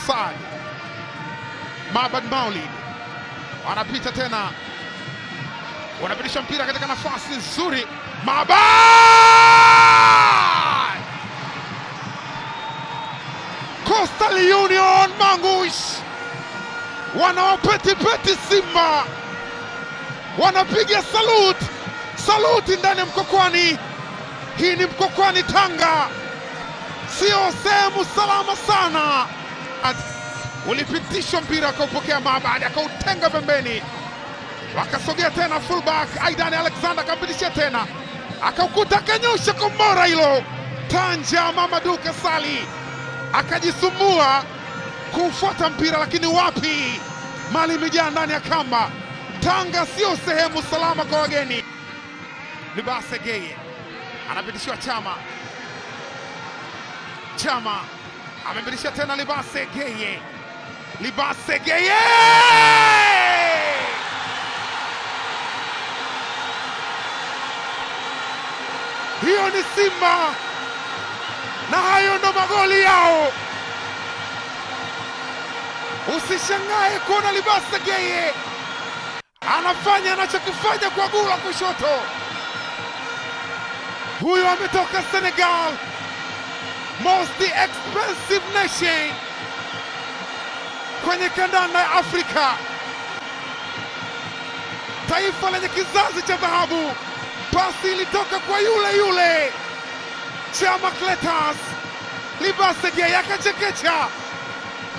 Saad. Mabad Maulid wanapita tena, wanapitisha mpira katika nafasi nzuri. Mabad Coastal Union Mangush wanawapetipeti Simba, wanapiga saluti ndani ya Mkwakwani. Hii ni Mkwakwani Tanga, sio sehemu salama sana. Ulipitishwa mpira akaupokea Mabad, akautenga pembeni, wakasogea tena fullback Aidan Alexander akampitishia tena, akaukuta, akanyosha kombora hilo. Tanja Mamadou Kasali akajisumbua kufuata mpira, lakini wapi, mali imejaa ndani ya kamba. Tanga sio sehemu salama kwa wageni. Libase Geye anapitishiwa Chama amempitishia tena Libase Geye. Hiyo ni Simba na hayo ndo magoli yao. Usishangae kuona Libase Geye anafanya anachokifanya kwa gula kushoto. Huyo ametoka Senegal, most expensive nation kwenye kandanda ya Afrika, taifa lenye kizazi cha dhahabu. Pasi ilitoka kwa yule Chama Clatous. Libase Geye akachekecha,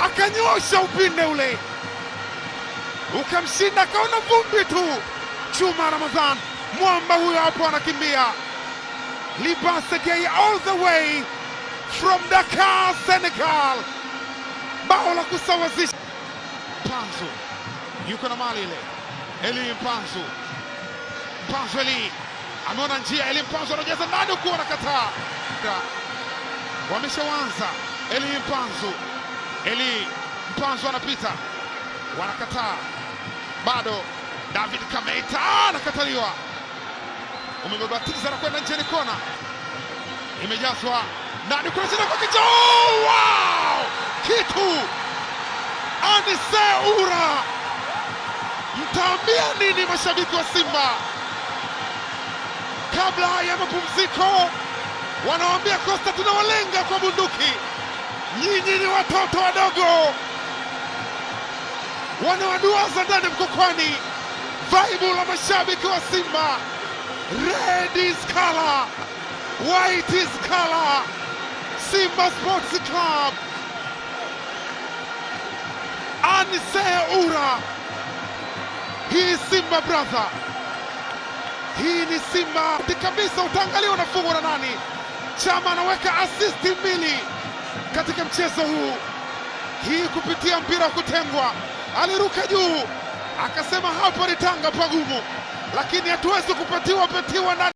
akanyosha upinde ule, ukamshinda, akaona vumbi tu. Chuma Ramadhan, mwamba huyo hapo anakimbia. Libase Geye all the way from Dakar, Senegal. Bao la kusawazisha. Mpanzu yuko na mali ile. Eli Mpanzu Eli ameona njia. Eli Mpanzu anajeza ndani huku, anakataa. Wameshaanza. Eli Mpanzu anapita, wanakataa bado. David Kameta anakataliwa, umebabatiza na kwenda nje, ni kona imejazwa ndani, kuna jina kwa kichwa. Wow! Kitu Anise Ura, mtaambia nini mashabiki wa Simba kabla ya mapumziko? Wanawaambia Costa, tunawalenga kwa bunduki, nyinyi ni watoto wadogo. Wanawaduaza ndani Mkwakwani. Vibe la mashabiki wa Simba, red is color, white is color. Simba Sports Club, Anise Ura, hii Simba brother, hii ni Simba kabisa. Utaangalia unafungwa na nani. Chama anaweka assist 2 katika mchezo huu, hii kupitia mpira wa kutengwa. Aliruka juu akasema hapa ni Tanga pagumu, lakini hatuwezi kupetiwa ndani.